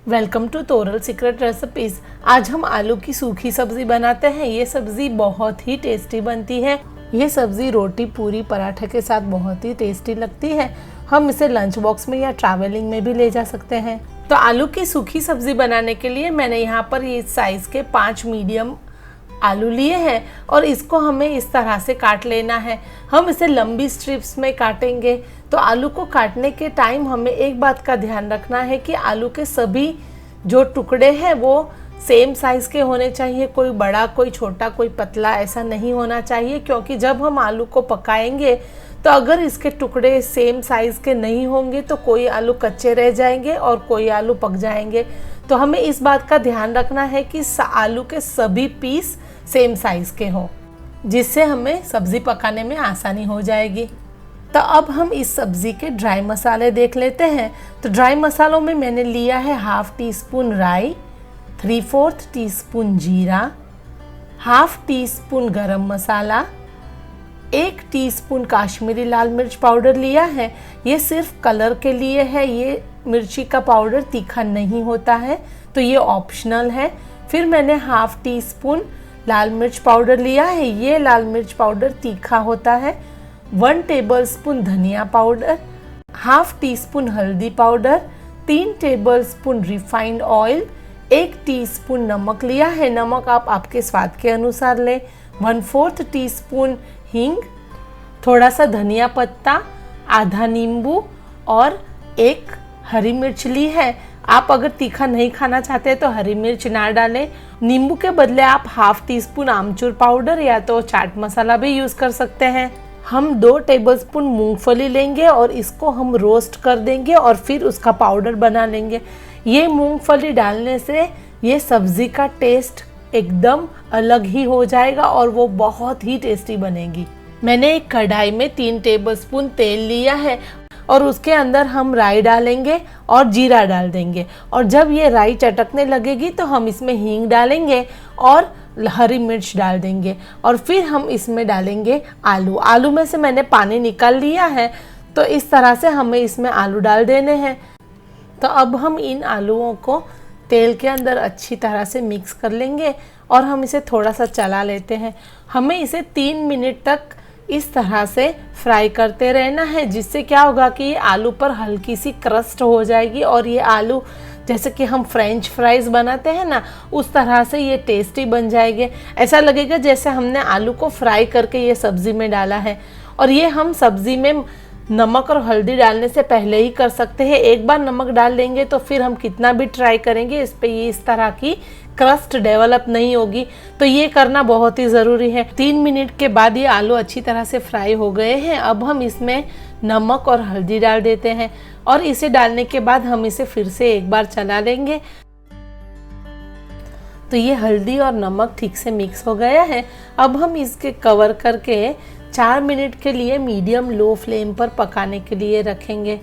Welcome to Toral secret recipes. आज हम आलू की सूखी सब्जी बनाते हैं। ये सब्जी बहुत ही टेस्टी बनती है। ये सब्जी रोटी, पूरी, पराठे के साथ बहुत ही टेस्टी लगती है। हम इसे लंच बॉक्स में या ट्रैवलिंग में भी ले जा सकते हैं। तो आलू की सूखी सब्जी बनाने के लिए मैंने यहाँ पर ये साइज के 5 मीडियम आलू लिए हैं और इसको हमें इस तरह से काट लेना है। हम इसे लंबी स्ट्रिप्स में काटेंगे। तो आलू को काटने के टाइम हमें एक बात का ध्यान रखना है कि आलू के सभी जो टुकड़े हैं वो सेम साइज़ के होने चाहिए। कोई बड़ा, कोई छोटा, कोई पतला ऐसा नहीं होना चाहिए, क्योंकि जब हम आलू को पकाएंगे तो अगर इसके टुकड़े सेम साइज़ के नहीं होंगे तो कोई आलू कच्चे रह जाएंगे और कोई आलू पक जाएंगे। तो हमें इस बात का ध्यान रखना है कि आलू के सभी पीस सेम साइज़ के हों, जिससे हमें सब्ज़ी पकाने में आसानी हो जाएगी। तो अब हम इस सब्ज़ी के ड्राई मसाले देख लेते हैं। तो ड्राई मसालों में मैंने लिया है 1/2 टीस्पून राई, 3/4 टीस्पून जीरा, 1/2 टीस्पून गरम मसाला, 1 टीस्पून काश्मीरी लाल मिर्च पाउडर लिया है। ये सिर्फ कलर के लिए है, ये मिर्ची का पाउडर तीखा नहीं होता है, तो ये ऑप्शनल है। फिर मैंने 1/2 टीस्पून लाल मिर्च पाउडर लिया है। ये लाल मिर्च पाउडर तीखा होता है। 1 टेबलस्पून धनिया पाउडर, 1/2 टीस्पून हल्दी powder, 3 tablespoon refined oil, 1 teaspoon नमक लिया है। नमक आप आपके स्वाद के अनुसार लें। 1/4 टीस्पून हींग, थोड़ा सा धनिया पत्ता, आधा नींबू और 1 हरी मिर्च ली है। आप अगर तीखा नहीं खाना चाहते तो हरी मिर्च ना डालें। नींबू के बदले आप 1/2 टीस्पून आमचूर पाउडर या तो चाट मसाला भी यूज़ कर सकते हैं। हम 2 टेबलस्पून मूंगफली लेंगे और इसको हम रोस्ट कर देंगे और फिर उसका पाउडर बना लेंगे। ये मूंगफली डालने से ये सब्ज़ी का टेस्ट एकदम अलग ही हो जाएगा और वो बहुत ही टेस्टी बनेगी। मैंने एक कढ़ाई में 3 टेबलस्पून तेल लिया है और उसके अंदर हम राई डालेंगे और जीरा डाल देंगे। और जब ये राई चटकने लगेगी तो हम इसमें हींग डालेंगे और हरी मिर्च डाल देंगे और फिर हम इसमें डालेंगे आलू। आलू में से मैंने पानी निकाल लिया है, तो इस तरह से हमें इसमें आलू डाल देने हैं। तो अब हम इन आलूओं को तेल के अंदर अच्छी तरह से मिक्स कर लेंगे और हम इसे थोड़ा सा चला लेते हैं। हमें इसे 3 मिनट तक इस तरह से फ्राई करते रहना है, जिससे क्या होगा कि ये आलू पर हल्की सी क्रस्ट हो जाएगी और ये आलू जैसे कि हम फ्रेंच फ्राइज बनाते हैं ना, उस तरह से ये टेस्टी बन जाएंगे। ऐसा लगेगा जैसे हमने आलू को फ्राई करके ये सब्ज़ी में डाला है। और ये हम सब्ज़ी में नमक और हल्दी डालने से पहले ही कर सकते हैं। एक बार नमक डाल देंगे तो फिर हम कितना भी ट्राई करेंगे इस पे ये इस तरह की क्रस्ट डेवलप नहीं होगी, तो ये करना बहुत ही ज़रूरी है। 3 मिनट के बाद ये आलू अच्छी तरह से फ्राई हो गए हैं। अब हम इसमें नमक और हल्दी डाल देते हैं और इसे डालने के बाद हम इसे फिर से एक बार चला लेंगे। तो ये हल्दी और नमक ठीक से मिक्स हो गया है। अब हम इसके कवर करके 4 मिनट के लिए मीडियम लो फ्लेम पर पकाने के लिए रखेंगे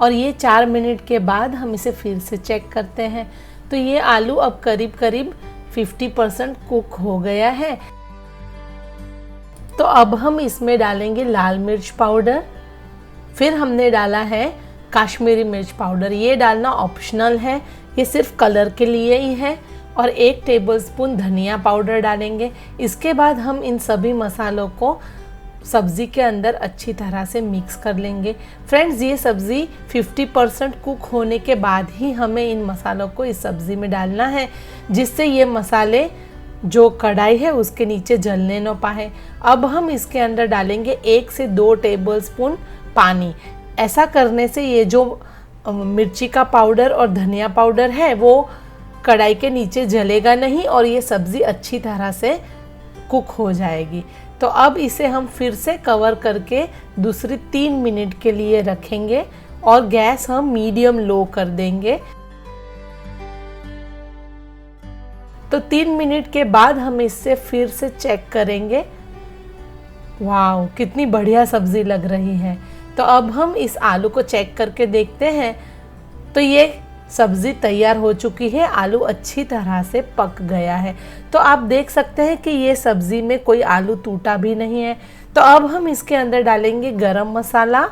और ये 4 मिनट के बाद हम इसे फिर से चेक करते हैं। तो ये आलू अब करीब करीब 50% कुक हो गया है। तो अब हम इसमें डालेंगे लाल मिर्च पाउडर, फिर हमने डाला है काश्मीरी मिर्च पाउडर। ये डालना ऑप्शनल है, ये सिर्फ कलर के लिए ही है। और 1 टेबलस्पून धनिया पाउडर डालेंगे। इसके बाद हम इन सभी मसालों को सब्ज़ी के अंदर अच्छी तरह से मिक्स कर लेंगे। फ्रेंड्स, ये सब्ज़ी 50% कुक होने के बाद ही हमें इन मसालों को इस सब्ज़ी में डालना है, जिससे ये मसाले जो कढ़ाई है उसके नीचे जलने न पाए। अब हम इसके अंदर डालेंगे 1 से 2 टेबलस्पून पानी। ऐसा करने से ये जो मिर्ची का पाउडर और धनिया पाउडर है वो कढ़ाई के नीचे जलेगा नहीं और ये सब्ज़ी अच्छी तरह से कुक हो जाएगी। तो अब इसे हम फिर से कवर करके दूसरी 3 मिनट के लिए रखेंगे और गैस हम मीडियम लो कर देंगे। तो 3 मिनट के बाद हम इससे फिर से चेक करेंगे। वाह, कितनी बढ़िया सब्ज़ी लग रही है। तो अब हम इस आलू को चेक करके देखते हैं। तो ये सब्ज़ी तैयार हो चुकी है, आलू अच्छी तरह से पक गया है। तो आप देख सकते हैं कि ये सब्ज़ी में कोई आलू टूटा भी नहीं है। तो अब हम इसके अंदर डालेंगे गरम मसाला,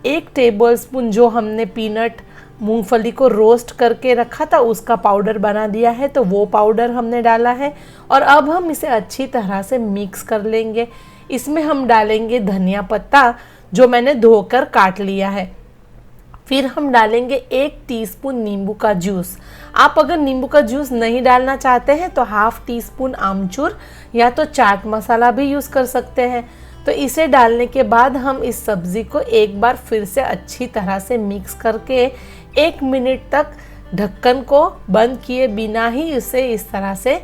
1 टेबलस्पून जो हमने पीनट मूंगफली को रोस्ट करके रखा था, उसका पाउडर बना दिया है, तो वो पाउडर हमने डाला है। और अब हम इसे अच्छी तरह से मिक्स कर लेंगे। इसमें हम डालेंगे धनिया पत्ता जो मैंने धोकर काट लिया है। फिर हम डालेंगे 1 टीस्पून नींबू का जूस। आप अगर नींबू का जूस नहीं डालना चाहते हैं तो ½ टीस्पून आमचूर या तो चाट मसाला भी यूज़ कर सकते हैं। तो इसे डालने के बाद हम इस सब्ज़ी को एक बार फिर से अच्छी तरह से मिक्स करके 1 मिनट तक ढक्कन को बंद किए बिना ही इसे इस तरह से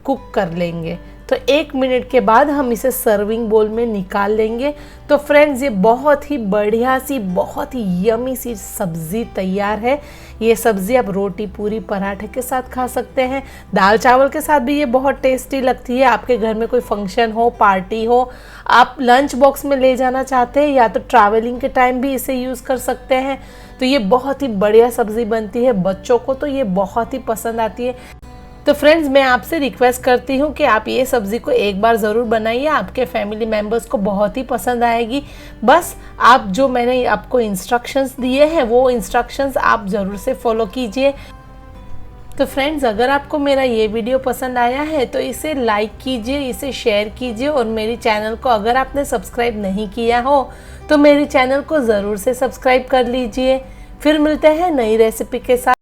कुक कर लेंगे। तो 1 मिनट के बाद हम इसे सर्विंग बोल में निकाल लेंगे। तो फ्रेंड्स, ये बहुत ही बढ़िया सी, बहुत ही यमी सी सब्ज़ी तैयार है। ये सब्ज़ी आप रोटी, पूरी, पराठे के साथ खा सकते हैं। दाल चावल के साथ भी ये बहुत टेस्टी लगती है। आपके घर में कोई फंक्शन हो, पार्टी हो, आप लंच बॉक्स में ले जाना चाहते हैं या तो ट्रैवलिंग के टाइम भी इसे यूज़ कर सकते हैं। तो ये बहुत ही बढ़िया सब्ज़ी बनती है। बच्चों को तो ये बहुत ही पसंद आती है। तो फ्रेंड्स, मैं आपसे रिक्वेस्ट करती हूँ कि आप ये सब्ज़ी को एक बार ज़रूर बनाइए। आपके फैमिली मेम्बर्स को बहुत ही पसंद आएगी। बस आप जो मैंने आपको इंस्ट्रक्शंस दिए हैं वो इंस्ट्रक्शंस आप ज़रूर से फॉलो कीजिए। तो फ्रेंड्स, अगर आपको मेरा ये वीडियो पसंद आया है तो इसे लाइक कीजिए, इसे शेयर कीजिए और मेरी चैनल को अगर आपने सब्सक्राइब नहीं किया हो तो मेरी चैनल को ज़रूर से सब्सक्राइब कर लीजिए। फिर मिलते हैं नई रेसिपी के साथ।